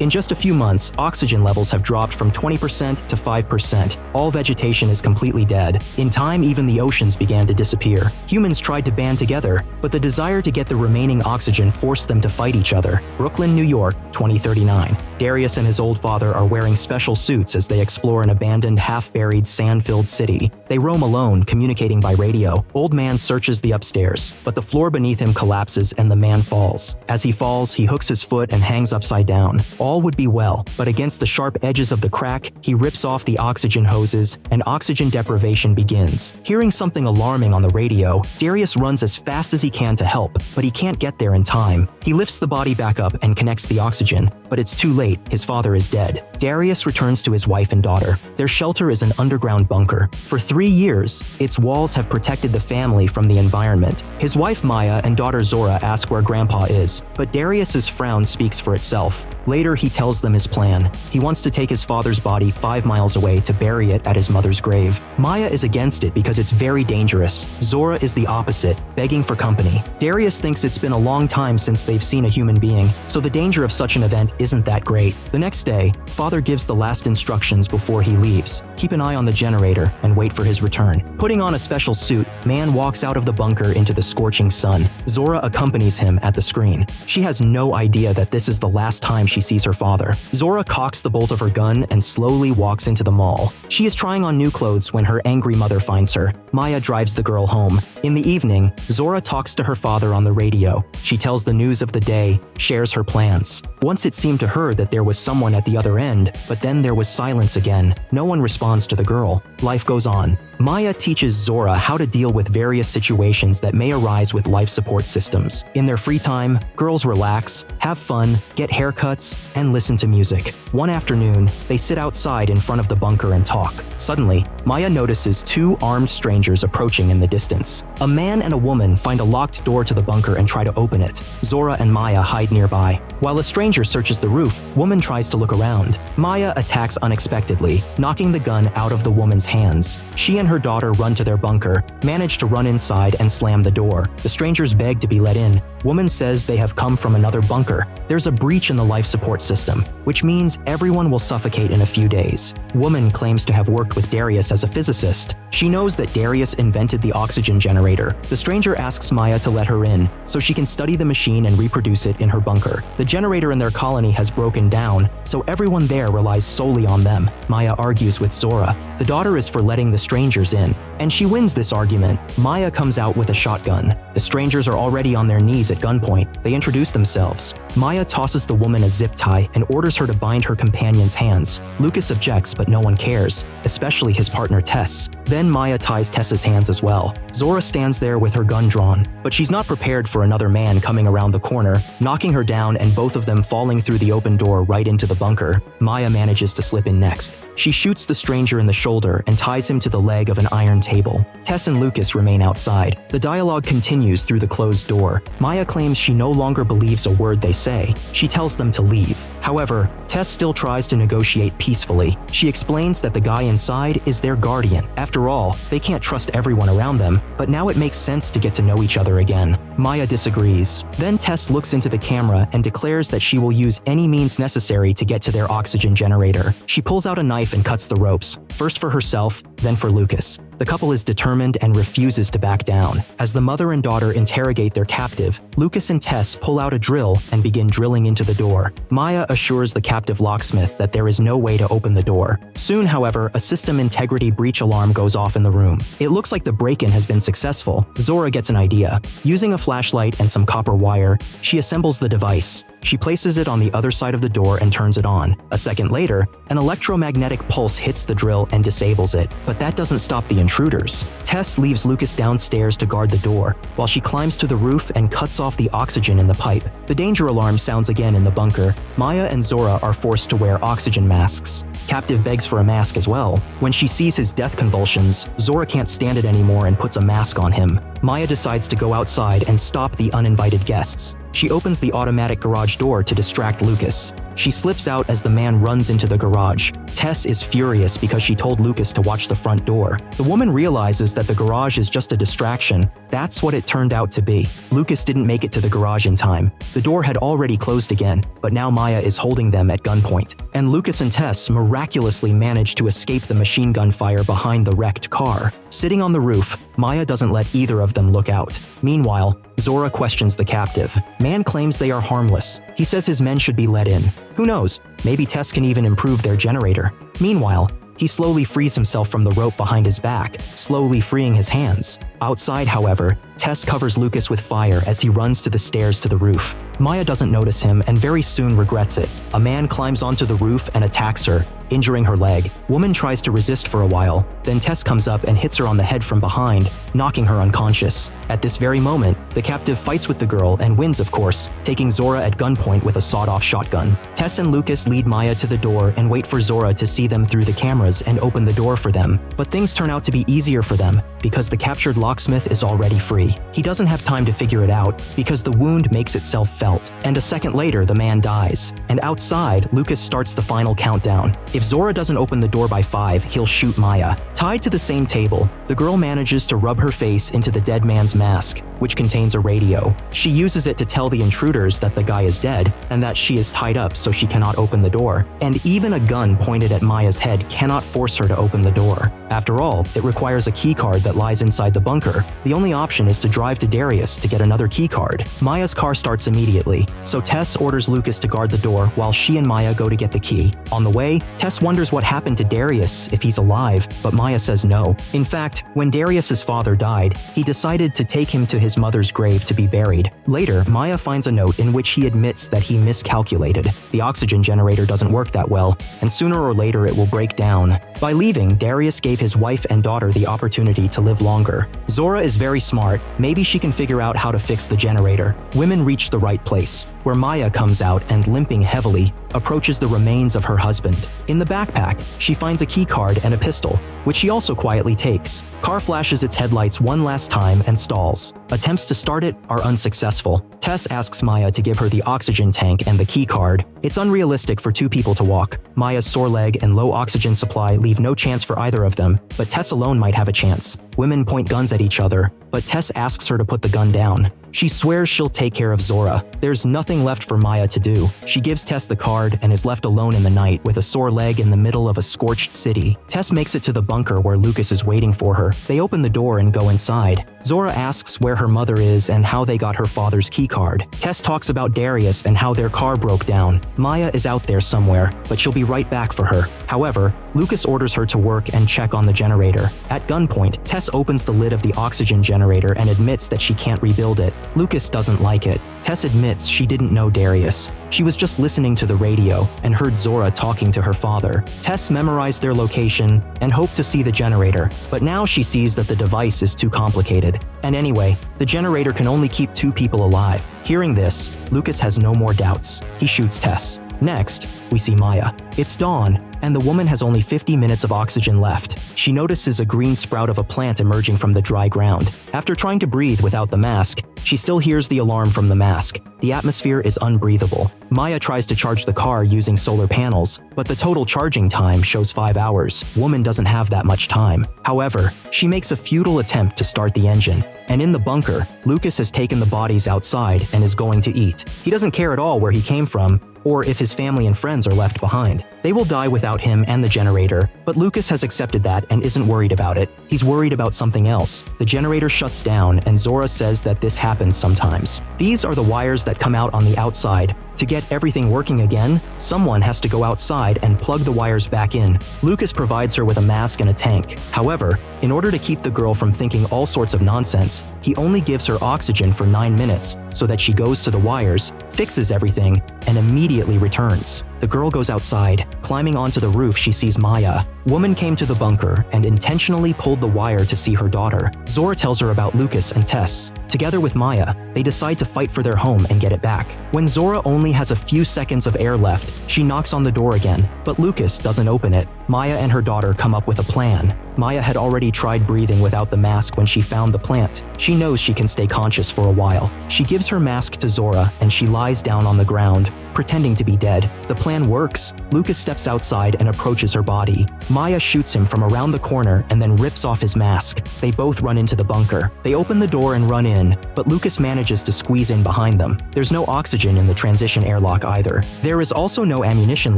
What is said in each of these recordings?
In just a few months, oxygen levels have dropped from 20% to 5%. All vegetation is completely dead. In time, even the oceans began to disappear. Humans tried to band together, but the desire to get the remaining oxygen forced them to fight each other. Brooklyn, New York, 2039. Darius and his old father are wearing special suits as they explore an abandoned, half-buried, sand-filled city. They roam alone, communicating by radio. Old man searches the upstairs, but the floor beneath him collapses and the man falls. As he falls, he hooks his foot and hangs upside down. All would be well, but against the sharp edges of the crack, he rips off the oxygen hoses, and oxygen deprivation begins. Hearing something alarming on the radio, Darius runs as fast as he can to help, but he can't get there in time. He lifts the body back up and connects the oxygen, but it's too late. His father is dead. Darius returns to his wife and daughter. Their shelter is an underground bunker. For 3 years, its walls have protected the family from the environment. His wife Maya and daughter Zora ask where Grandpa is, but Darius's frown speaks for itself. Later, he tells them his plan. He wants to take his father's body 5 miles away to bury it at his mother's grave. Maya is against it because it's very dangerous. Zora is the opposite, begging for company. Darius thinks it's been a long time since they've seen a human being, so the danger of such an event isn't that great. The next day, father gives the last instructions before he leaves. Keep an eye on the generator and wait for his return. Putting on a special suit, man walks out of the bunker into the scorching sun. Zora accompanies him at the screen. She has no idea that this is the last time she sees her father. Zora cocks the bolt of her gun and slowly walks into the mall. She is trying on new clothes when her angry mother finds her. Maya drives the girl home. In the evening, Zora talks to her father on the radio. She tells the news of the day, shares her plans. Once it seemed to her that there was someone at the other end, but then there was silence again. No one responds to the girl. Life goes on. Maya teaches Zora how to deal with various situations that may arise with life support systems. In their free time, girls relax, have fun, get haircuts, and listen to music. One afternoon, they sit outside in front of the bunker and talk. Suddenly, Maya notices 2 armed strangers approaching in the distance. A man and a woman find a locked door to the bunker and try to open it. Zora and Maya hide nearby. While a stranger searches the roof, woman tries to look around. Maya attacks unexpectedly, knocking the gun out of the woman's hands. She and her daughter run to their bunker, manage to run inside and slam the door. The strangers beg to be let in. Woman says they have come from another bunker. There's a breach in the life support system, which means everyone will suffocate in a few days. Woman claims to have worked with Darius as a physicist. She knows that Darius invented the oxygen generator. The stranger asks Maya to let her in, so she can study the machine and reproduce it in her bunker. The generator in their colony has broken down, so everyone there relies solely on them. Maya argues with Zora. The daughter is for letting the strangers in, and she wins this argument. Maya comes out with a shotgun. The strangers are already on their knees at gunpoint. They introduce themselves. Maya tosses the woman a zip tie and orders her to bind her companion's hands. Lucas objects, but no one cares, especially his partner Tess. Then Maya ties Tess's hands as well. Zora stands there with her gun drawn, but she's not prepared for another man coming around the corner, knocking her down and both of them falling through the open door right into the bunker. Maya manages to slip in next. She shoots the stranger in the shoulder and ties him to the leg of an iron table. Tess and Lucas remain outside. The dialogue continues through the closed door. Maya claims she no longer believes a word they say. She tells them to leave. However, Tess still tries to negotiate peacefully. She explains that the guy inside is their guardian. After all, they can't trust everyone around them, but now it makes sense to get to know each other again. Maya disagrees. Then Tess looks into the camera and declares that she will use any means necessary to get to their oxygen generator. She pulls out a knife and cuts the ropes, first for herself, then for Lucas. The couple is determined and refuses to back down. As the mother and daughter interrogate their captive, Lucas and Tess pull out a drill and begin drilling into the door. Maya assures the captive locksmith that there is no way to open the door. Soon, however, a system integrity breach alarm goes off in the room. It looks like the break-in has been successful. Zora gets an idea. Using a flashlight and some copper wire, she assembles the device. She places it on the other side of the door and turns it on. A second later, an electromagnetic pulse hits the drill and disables it, but that doesn't stop the intruders. Tess leaves Lucas downstairs to guard the door, while she climbs to the roof and cuts off the oxygen in the pipe. The danger alarm sounds again in the bunker. Maya and Zora are forced to wear oxygen masks. Captive begs for a mask as well. When she sees his death convulsions, Zora can't stand it anymore and puts a mask on him. Maya decides to go outside and stop the uninvited guests. She opens the automatic garage door to distract Lucas. She slips out as the man runs into the garage. Tess is furious because she told Lucas to watch the front door. The woman realizes that the garage is just a distraction. That's what it turned out to be. Lucas didn't make it to the garage in time. The door had already closed again, but now Maya is holding them at gunpoint. And Lucas and Tess miraculously manage to escape the machine gun fire behind the wrecked car. Sitting on the roof, Maya doesn't let either of them look out. Meanwhile, Zora questions the captive. Man claims they are harmless. He says his men should be let in. Who knows? Maybe Tess can even improve their generator. Meanwhile, he slowly frees himself from the rope behind his back, slowly freeing his hands. Outside, however, Tess covers Lucas with fire as he runs to the stairs to the roof. Maya doesn't notice him and very soon regrets it. A man climbs onto the roof and attacks her, injuring her leg. Woman tries to resist for a while, then Tess comes up and hits her on the head from behind, knocking her unconscious. At this very moment, the captive fights with the girl and wins, of course, taking Zora at gunpoint with a sawed-off shotgun. Tess and Lucas lead Maya to the door and wait for Zora to see them through the cameras and open the door for them. But things turn out to be easier for them because the captured locksmith is already free. He doesn't have time to figure it out because the wound makes itself felt, and a second later the man dies. And outside, Lucas starts the final countdown. If Zora doesn't open the door by 5, he'll shoot Maya. Tied to the same table, the girl manages to rub her face into the dead man's mask, which contains a radio. She uses it to tell the intruders that the guy is dead and that she is tied up so she cannot open the door. And even a gun pointed at Maya's head cannot force her to open the door. After all, it requires a keycard that lies inside the bunker. The only option is to drive to Darius to get another keycard. Maya's car starts immediately, so Tess orders Lucas to guard the door while she and Maya go to get the key. On the way, Tess wonders what happened to Darius, if he's alive, but Maya says no. In fact, when Darius's father died, he decided to take him to his mother's grave to be buried. Later, Maya finds a note in which he admits that he miscalculated. The oxygen generator doesn't work that well, and sooner or later it will break down. By leaving, Darius gave his wife and daughter the opportunity to live longer. Zora is very smart. Maybe she can figure out how to fix the generator. Women reach the right place, where Maya comes out and, limping heavily, approaches the remains of her husband. In the backpack, she finds a keycard and a pistol, which she also quietly takes. Car flashes its headlights one last time and stalls. Attempts to start it are unsuccessful. Tess asks Maya to give her the oxygen tank and the keycard. It's unrealistic for 2 people to walk. Maya's sore leg and low oxygen supply leave no chance for either of them, but Tess alone might have a chance. Women point guns at each other, but Tess asks her to put the gun down. She swears she'll take care of Zora. There's nothing left for Maya to do. She gives Tess the card and is left alone in the night with a sore leg in the middle of a scorched city. Tess makes it to the bunker where Lucas is waiting for her. They open the door and go inside. Zora asks where her mother is and how they got her father's keycard. Tess talks about Darius and how their car broke down. Maya is out there somewhere, but she'll be right back for her. However, Lucas orders her to work and check on the generator. At gunpoint, Tess opens the lid of the oxygen generator and admits that she can't rebuild it. Lucas doesn't like it. Tess admits she didn't know Darius. She was just listening to the radio and heard Zora talking to her father. Tess memorized their location and hoped to see the generator, but now she sees that the device is too complicated. And anyway, the generator can only keep 2 people alive. Hearing this, Lucas has no more doubts. He shoots Tess. Next, we see Maya. It's dawn, and the woman has only 50 minutes of oxygen left. She notices a green sprout of a plant emerging from the dry ground. After trying to breathe without the mask, she still hears the alarm from the mask. The atmosphere is unbreathable. Maya tries to charge the car using solar panels, but the total charging time shows 5 hours. Woman doesn't have that much time. However, she makes a futile attempt to start the engine. And in the bunker, Lucas has taken the bodies outside and is going to eat. He doesn't care at all where he came from, or if his family and friends are left behind. They will die without him and the generator, but Lucas has accepted that and isn't worried about it. He's worried about something else. The generator shuts down and Zora says that this happens sometimes. These are the wires that come out on the outside. To get everything working again, someone has to go outside and plug the wires back in. Lucas provides her with a mask and a tank. However, in order to keep the girl from thinking all sorts of nonsense, he only gives her oxygen for 9 minutes so that she goes to the wires, fixes everything, and immediately returns. The girl goes outside. Climbing onto the roof, she sees Maya. Woman came to the bunker and intentionally pulled the wire to see her daughter. Zora tells her about Lucas and Tess. Together with Maya, they decide to fight for their home and get it back. When Zora only has a few seconds of air left, she knocks on the door again, but Lucas doesn't open it. Maya and her daughter come up with a plan. Maya had already tried breathing without the mask when she found the plant. She knows she can stay conscious for a while. She gives her mask to Zora and she lies down on the ground, pretending to be dead. The plan works. Lucas steps outside and approaches her body. Maya shoots him from around the corner and then rips off his mask. They both run into the bunker. They open the door and run in, but Lucas manages to squeeze in behind them. There's no oxygen in the transition airlock either. There is also no ammunition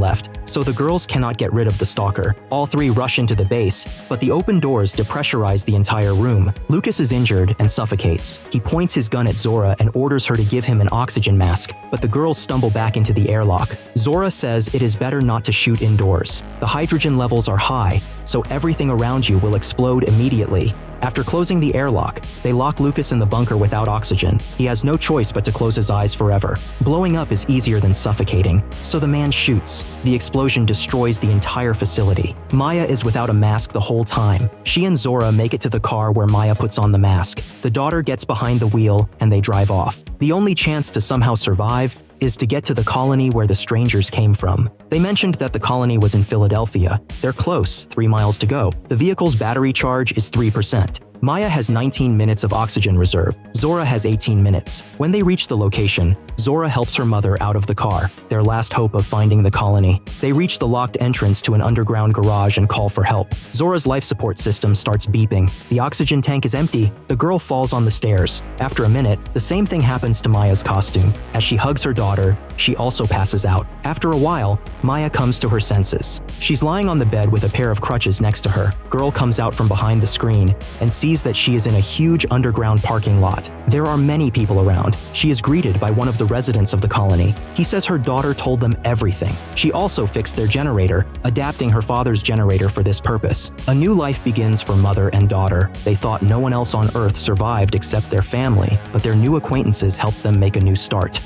left, so the girls cannot get rid of the stalker. All three rush into the base, but the open doors depressurize the entire room. Lucas is injured and suffocates. He points his gun at Zora and orders her to give him an oxygen mask, but the girls stumble back into the airlock. Zora says it is better not to shoot indoors. The hydrogen levels are high, so everything around you will explode immediately. After closing the airlock, they lock Lucas in the bunker without oxygen. He has no choice but to close his eyes forever. Blowing up is easier than suffocating, so the man shoots. The explosion destroys the entire facility. Maya is without a mask the whole time. She and Zora make it to the car where Maya puts on the mask. The daughter gets behind the wheel and they drive off. The only chance to somehow survive is to get to the colony where the strangers came from. They mentioned that the colony was in Philadelphia. They're close, 3 miles to go. The vehicle's battery charge is 3%. Maya has 19 minutes of oxygen reserve. Zora has 18 minutes. When they reach the location, Zora helps her mother out of the car, their last hope of finding the colony. They reach the locked entrance to an underground garage and call for help. Zora's life support system starts beeping. The oxygen tank is empty. The girl falls on the stairs. After a minute, the same thing happens to Maya's costume. As she hugs her daughter, she also passes out. After a while, Maya comes to her senses. She's lying on the bed with a pair of crutches next to her. Girl comes out from behind the screen and sees that she is in a huge underground parking lot. There are many people around. She is greeted by one of the residents of the colony. He says her daughter told them everything. She also fixed their generator, adapting her father's generator for this purpose. A new life begins for mother and daughter. They thought no one else on Earth survived except their family, but their new acquaintances helped them make a new start.